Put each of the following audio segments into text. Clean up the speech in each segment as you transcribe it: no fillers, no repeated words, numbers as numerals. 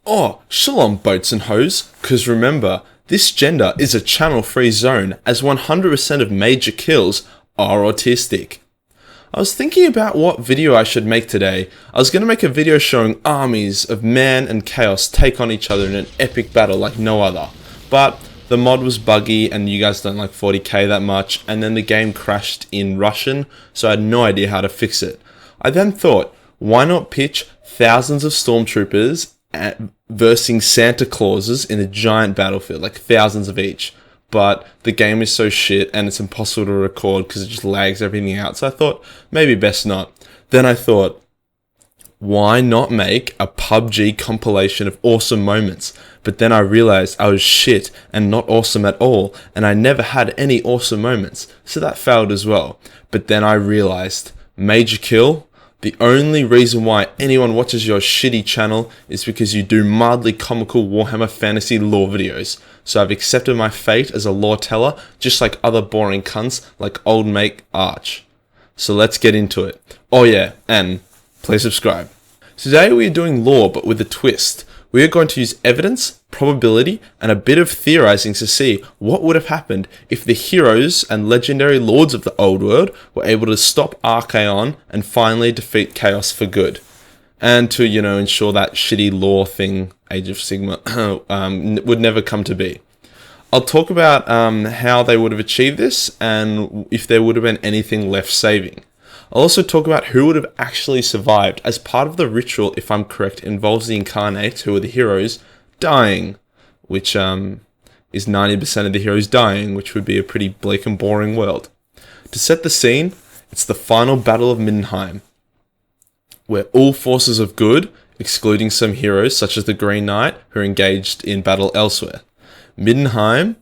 Oh, shalom boats and hoes, cause remember, this gender is a channel-free zone as 100% of major kills are autistic. I was thinking about what video I should make today. I was going to make a video showing armies of man and chaos take on each other in an epic battle like no other. But the mod was buggy and you guys don't like 40k that much, and then the game crashed in Russian, so I had no idea how to fix it. I then thought, why not pitch thousands of stormtroopers versing Santa Clauses in a giant battlefield, like thousands of each. But the game is so shit and it's impossible to record because it just lags everything out. So I thought, maybe best not. Then I thought, why not make a PUBG compilation of awesome moments? But then I realized I was shit and not awesome at all, and I never had any awesome moments, so that failed as well. But then I realized, MajorKill, the only reason why anyone watches your shitty channel is because you do mildly comical Warhammer fantasy lore videos. So I've accepted my fate as a lore teller, just like other boring cunts like old mate Arch. So let's get into it. Oh yeah, and please subscribe. Today we are doing lore, but with a twist. We are going to use evidence, probability, and a bit of theorizing to see what would have happened if the heroes and legendary lords of the old world were able to stop Archaon and finally defeat Chaos for good. And to, ensure that shitty lore thing, Age of Sigmar, would never come to be. I'll talk about how they would have achieved this and if there would have been anything left saving. I'll also talk about who would have actually survived, as part of the ritual, if I'm correct, involves the incarnates, who are the heroes, dying, which is 90% of the heroes dying, which would be a pretty bleak and boring world. To set the scene, it's the final battle of Middenheim, where all forces of good, excluding some heroes such as the Green Knight, who are engaged in battle elsewhere. Middenheim,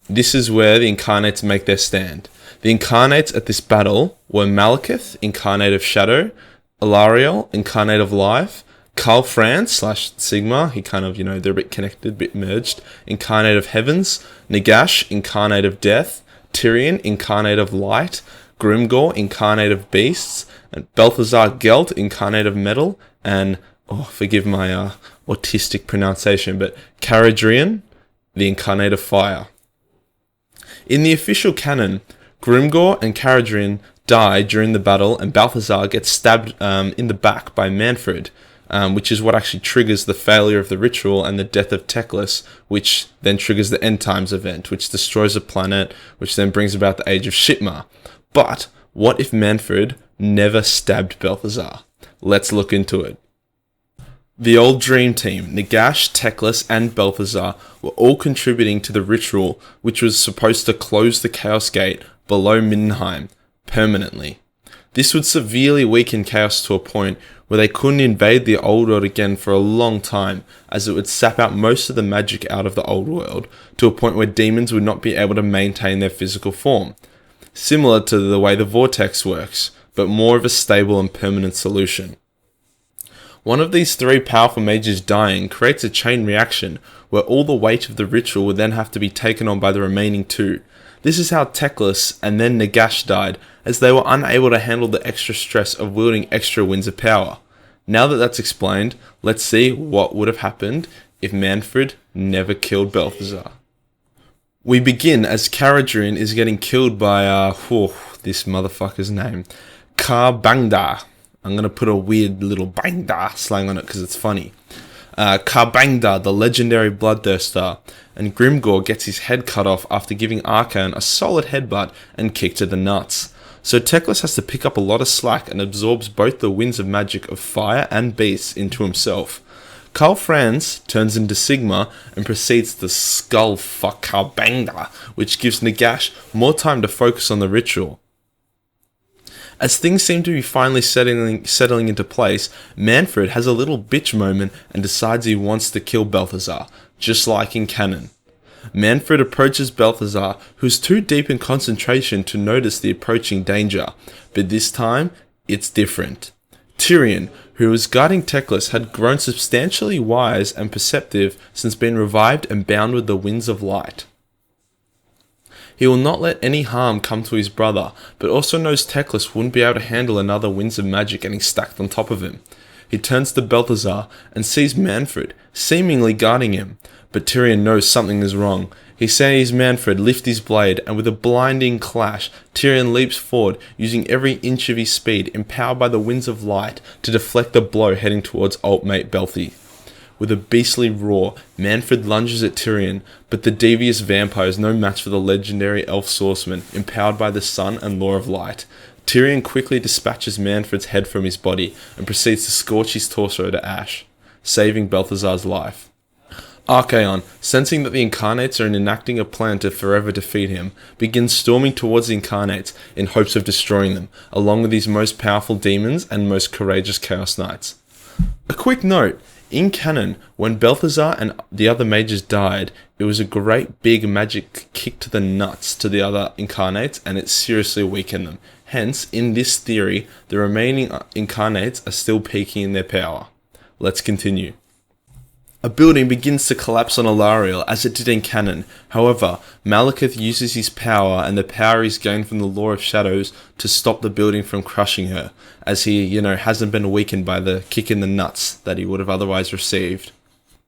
this is where the incarnates make their stand. The incarnates at this battle were Malekith, incarnate of Shadow, Alariel, incarnate of Life, Karl Franz / Sigmar, he kind of, they're a bit connected, a bit merged, incarnate of Heavens, Nagash, incarnate of Death, Tyrion, incarnate of Light, Grimgor, incarnate of Beasts, and Belthazar Gelt, incarnate of Metal, and, forgive my autistic pronunciation, but Caradrian, the incarnate of Fire. In the official canon, Grimgor and Caradrian die during the battle, and Belthazar gets stabbed in the back by Mannfred, which is what actually triggers the failure of the ritual and the death of Teclis, which then triggers the End Times event, which destroys a planet, which then brings about the Age of Sigmar. But what if Mannfred never stabbed Belthazar? Let's look into it. The old dream team, Nagash, Teclis, and Belthazar, were all contributing to the ritual, which was supposed to close the Chaos Gate below Middenheim permanently. This would severely weaken Chaos to a point where they couldn't invade the old world again for a long time, as it would sap out most of the magic out of the old world, to a point where demons would not be able to maintain their physical form. Similar to the way the Vortex works, but more of a stable and permanent solution. One of these three powerful mages dying creates a chain reaction, where all the weight of the ritual would then have to be taken on by the remaining two. This is how Teclis and then Nagash died, as they were unable to handle the extra stress of wielding extra winds of power. Now that that's explained, let's see what would have happened if Mannfred never killed Belthazar. We begin as Caradrian is getting killed by, this motherfucker's name, Karbangda. I'm going to put a weird little Bangda slang on it because it's funny. Karbangda, the legendary bloodthirster, and Grimgor gets his head cut off after giving Archaon a solid headbutt and kick to the nuts. So Teclis has to pick up a lot of slack and absorbs both the winds of magic of fire and beasts into himself. Karl Franz turns into Sigmar and proceeds to skull fuck Karbangda, which gives Nagash more time to focus on the ritual. As things seem to be finally settling into place, Mannfred has a little bitch moment and decides he wants to kill Belthazar, just like in canon. Mannfred approaches Belthazar, who's too deep in concentration to notice the approaching danger, but this time, it's different. Tyrion, who was guarding Teclis, had grown substantially wise and perceptive since being revived and bound with the winds of light. He will not let any harm come to his brother, but also knows Teclis wouldn't be able to handle another winds of magic getting stacked on top of him. He turns to Belthazar and sees Mannfred, seemingly guarding him, but Tyrion knows something is wrong. He sees Mannfred lift his blade, and with a blinding clash, Tyrion leaps forward, using every inch of his speed, empowered by the winds of light, to deflect the blow heading towards Altmate Belthi. With a beastly roar, Mannfred lunges at Tyrion, but the devious vampire is no match for the legendary elf swordsman, empowered by the sun and law of light. Tyrion quickly dispatches Mannfred's head from his body, and proceeds to scorch his torso to ash, saving Belthazar's life. Archaon, sensing that the Incarnates are enacting a plan to forever defeat him, begins storming towards the Incarnates in hopes of destroying them, along with his most powerful demons and most courageous Chaos Knights. A quick note, in canon, when Belthazar and the other mages died, it was a great big magic kick to the nuts to the other Incarnates, and it seriously weakened them. Hence, in this theory, the remaining Incarnates are still peaking in their power. Let's continue. A building begins to collapse on Alariel, as it did in canon. However, Malekith uses his power and the power he's gained from the Law of Shadows to stop the building from crushing her, as he, hasn't been weakened by the kick in the nuts that he would have otherwise received.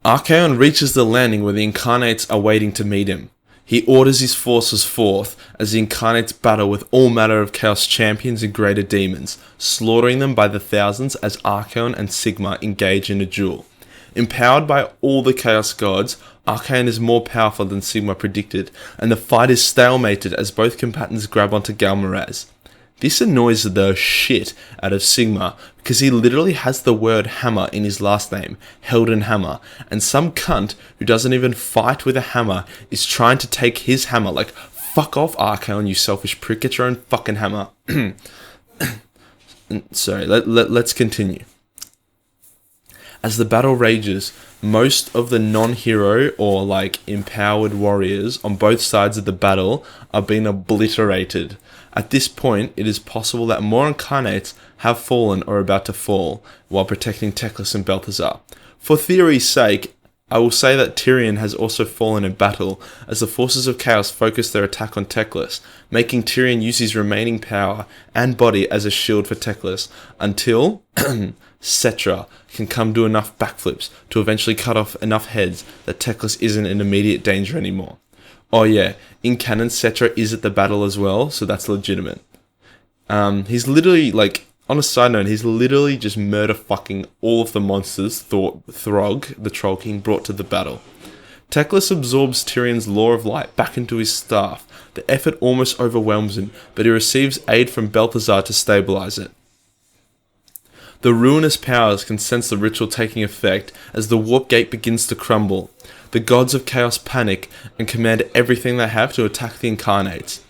Archaon reaches the landing where the Incarnates are waiting to meet him. He orders his forces forth as the Incarnates battle with all manner of Chaos champions and greater demons, slaughtering them by the thousands as Archaon and Sigmar engage in a duel. Empowered by all the Chaos Gods, Archaon is more powerful than Sigmar predicted, and the fight is stalemated as both combatants grab onto Galmaraz. This annoys the shit out of Sigmar, because he literally has the word hammer in his last name, Helden Hammer, and some cunt who doesn't even fight with a hammer is trying to take his hammer, like, fuck off Archaon, you selfish prick, get your own fucking hammer. Sorry, let's continue. As the battle rages, most of the non-hero or empowered warriors on both sides of the battle are being obliterated. At this point, it is possible that more Incarnates have fallen or are about to fall, while protecting Teclis and Belthazar. For theory's sake, I will say that Tyrion has also fallen in battle, as the forces of Chaos focus their attack on Teclis, making Tyrion use his remaining power and body as a shield for Teclis, until Cetra can come do enough backflips to eventually cut off enough heads that Teclis isn't in immediate danger anymore. Oh yeah, in canon, Cetra is at the battle as well, so that's legitimate. He's literally, on a side note, he's literally just murder fucking all of the monsters Throg, the Troll King, brought to the battle. Teclis absorbs Tyrion's Law of Light back into his staff. The effort almost overwhelms him, but he receives aid from Belthazar to stabilize it. The ruinous powers can sense the ritual taking effect as the warp gate begins to crumble. The gods of chaos panic and command everything they have to attack the Incarnates.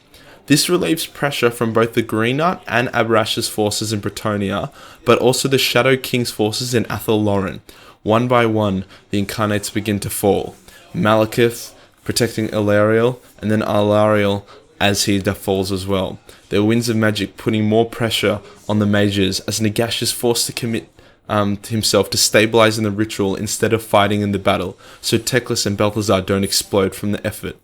This relieves pressure from both the Green Knight and Abrash's forces in Bretonnia, but also the Shadow King's forces in Athel Loren. One by one, the Incarnates begin to fall. Malekith protecting Alariel, and then Alariel as he falls as well. Their winds of magic putting more pressure on the mages as Nagash is forced to commit himself to stabilizing the ritual instead of fighting in the battle, so Teclis and Belthazar don't explode from the effort.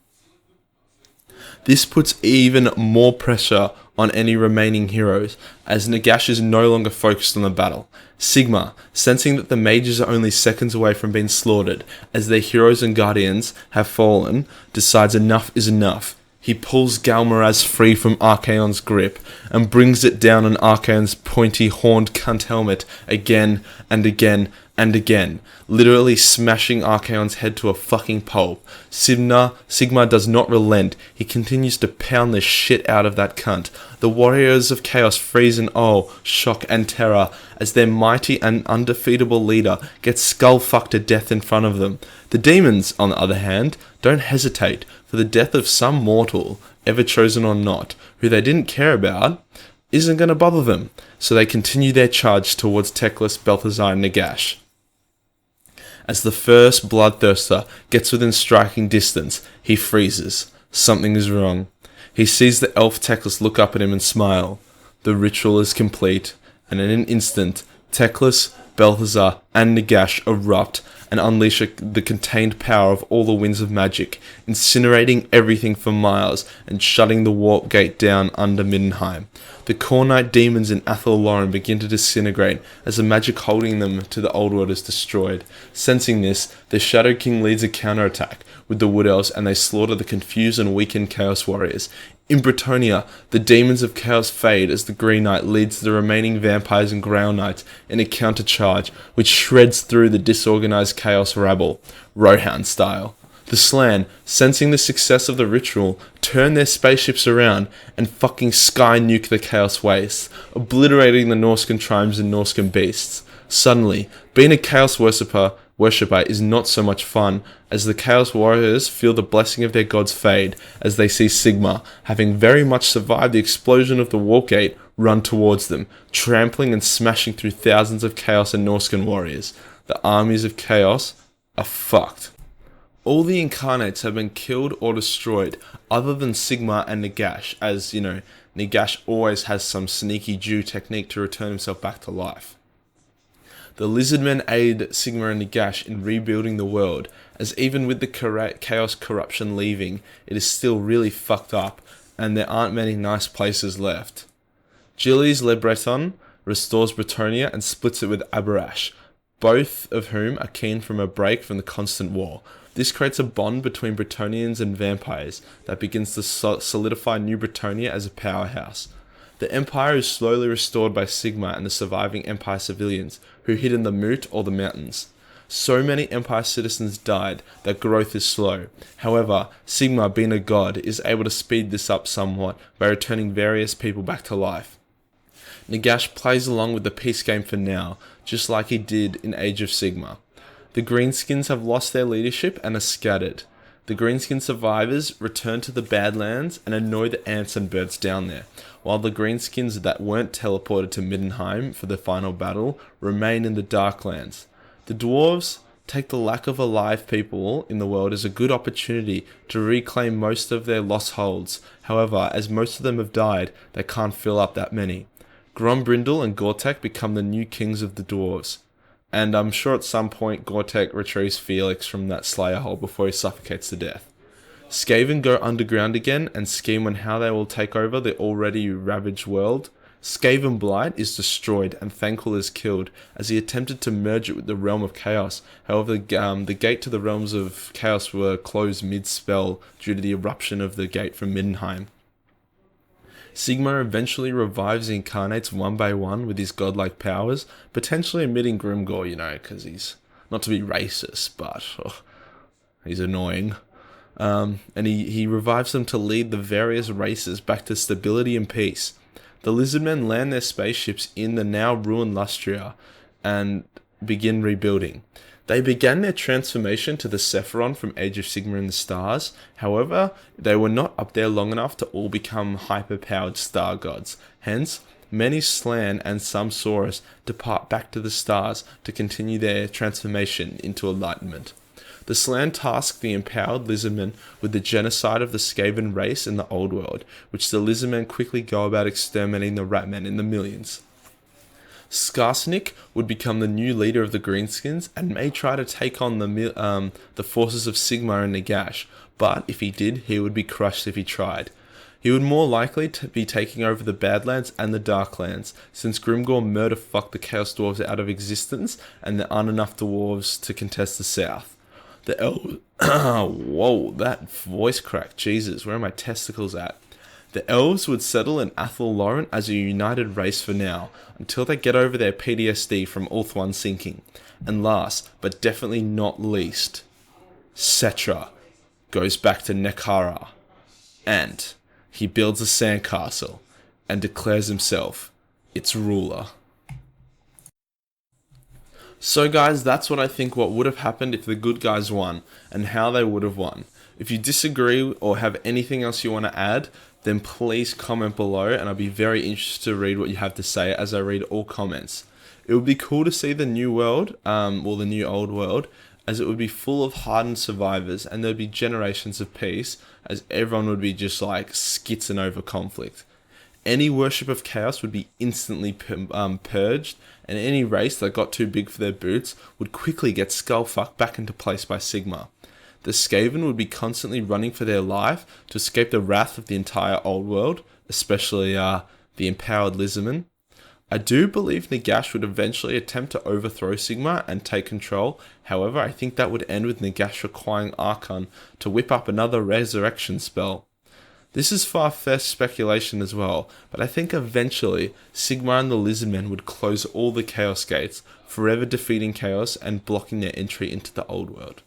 This puts even more pressure on any remaining heroes, as Nagash is no longer focused on the battle. Sigmar, sensing that the mages are only seconds away from being slaughtered, as their heroes and guardians have fallen, decides enough is enough. He pulls Galmaraz free from Archaon's grip and brings it down on Archaon's pointy horned cunt helmet again and again and again, literally smashing Archaon's head to a fucking pulp. Sigmar does not relent. He continues to pound the shit out of that cunt. The warriors of chaos freeze in awe, shock and terror as their mighty and undefeatable leader gets skull-fucked to death in front of them. The demons, on the other hand, don't hesitate, for the death of some mortal, ever chosen or not, who they didn't care about, isn't going to bother them, so they continue their charge towards Teclis, Belthazar and Nagash. As the first bloodthirster gets within striking distance, he freezes. Something is wrong. He sees the elf Teclis look up at him and smile. The ritual is complete, and in an instant, Teclis, Belthazar, and Nagash erupt and unleash the contained power of all the winds of magic, incinerating everything for miles and shutting the warp gate down under Middenheim. The Cornite demons in Athel Loren begin to disintegrate as the magic holding them to the old world is destroyed. Sensing this, the Shadow King leads a counterattack with the Wood Elves and they slaughter the confused and weakened Chaos Warriors. In Bretonnia, the demons of chaos fade as the Green Knight leads the remaining vampires and Grail Knights in a countercharge which shreds through the disorganized chaos rabble, Rohan style. The Slann, sensing the success of the ritual, turn their spaceships around and fucking sky nuke the chaos wastes, obliterating the Norscan tribes and Norscan beasts. Suddenly, being a chaos worshipper is not so much fun, as the Chaos Warriors feel the blessing of their gods fade as they see Sigmar, having very much survived the explosion of the Warp Gate, run towards them, trampling and smashing through thousands of Chaos and Norscan warriors. The armies of Chaos are fucked. All the incarnates have been killed or destroyed, other than Sigmar and Nagash, as, Nagash always has some sneaky Jew technique to return himself back to life. The Lizardmen aid Sigmar and Nagash in rebuilding the world, as even with the Chaos corruption leaving, it is still really fucked up, and there aren't many nice places left. Gilles Le Breton restores Bretonnia and splits it with Abarash, both of whom are keen from a break from the constant war. This creates a bond between Bretonians and vampires that begins to solidify New Bretonnia as a powerhouse. The Empire is slowly restored by Sigmar and the surviving Empire civilians, who hid in the moot or the mountains. So many Empire citizens died that growth is slow. However, Sigmar, being a god, is able to speed this up somewhat by returning various people back to life. Nagash plays along with the peace game for now, just like he did in Age of Sigmar. The Greenskins have lost their leadership and are scattered. The Greenskin survivors return to the Badlands and annoy the ants and birds down there, while the Greenskins that weren't teleported to Middenheim for the final battle remain in the Darklands. The Dwarves take the lack of alive people in the world as a good opportunity to reclaim most of their lost holds. However, as most of them have died, they can't fill up that many. Grombrindle and Gortek become the new kings of the Dwarves. And I'm sure at some point Gortek retrieves Felix from that Slayer hole before he suffocates to death. Skaven go underground again and scheme on how they will take over the already ravaged world. Skaven Blight is destroyed and Thankful is killed as he attempted to merge it with the Realm of Chaos. However, the gate to the Realms of Chaos were closed mid-spell due to the eruption of the gate from Middenheim. Sigmar eventually revives the incarnates one by one with his godlike powers, potentially omitting Grimgor, because he's, not to be racist, but he's annoying. And he revives them to lead the various races back to stability and peace. The Lizardmen land their spaceships in the now ruined Lustria and begin rebuilding. They began their transformation to the Sephiron from Age of Sigmar and the Stars. However, they were not up there long enough to all become hyper-powered star gods. Hence, many Slann and some Saurus depart back to the stars to continue their transformation into enlightenment. The Slann task the empowered Lizardmen with the genocide of the Skaven race in the Old World, which the Lizardmen quickly go about exterminating the Ratmen in the millions. Skarsnik would become the new leader of the Greenskins and may try to take on the forces of Sigmar and Nagash, but if he did, he would be crushed if he tried. He would more likely be taking over the Badlands and the Darklands, since Grimgor murder-fucked the Chaos Dwarves out of existence and there aren't enough dwarves to contest the South. The elves... Whoa, that voice crack. Jesus, where are my testicles at? The elves would settle in Athel Loren as a united race for now, until they get over their PTSD from Ulthuan sinking. And last, but definitely not least, Settra goes back to Nekhara, and he builds a sandcastle and declares himself its ruler. So guys, that's what I think what would have happened if the good guys won, and how they would have won. If you disagree or have anything else you want to add, then please comment below and I'll be very interested to read what you have to say as I read all comments. It would be cool to see the new world, the new old world, as it would be full of hardened survivors and there'd be generations of peace, as everyone would be just like skitzing over conflict. any worship of chaos would be instantly purged, and any race that got too big for their boots would quickly get skullfucked back into place by Sigmar. The Skaven would be constantly running for their life to escape the wrath of the entire old world, especially the empowered Lizardmen. I do believe Nagash would eventually attempt to overthrow Sigmar and take control. However, I think that would end with Nagash requiring Archon to whip up another resurrection spell. This is far-fetched speculation as well, but I think eventually Sigmar and the Lizardmen would close all the Chaos Gates, forever defeating Chaos and blocking their entry into the old world.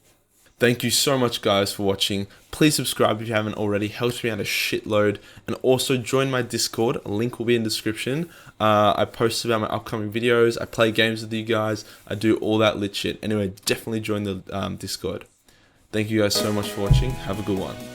Thank you so much guys for watching. Please subscribe if you haven't already, helps me out a shitload, and also join my Discord, a link will be in the description. I post about my upcoming videos, I play games with you guys, I do all that lit shit. Anyway, definitely join the Discord. Thank you guys so much for watching, have a good one.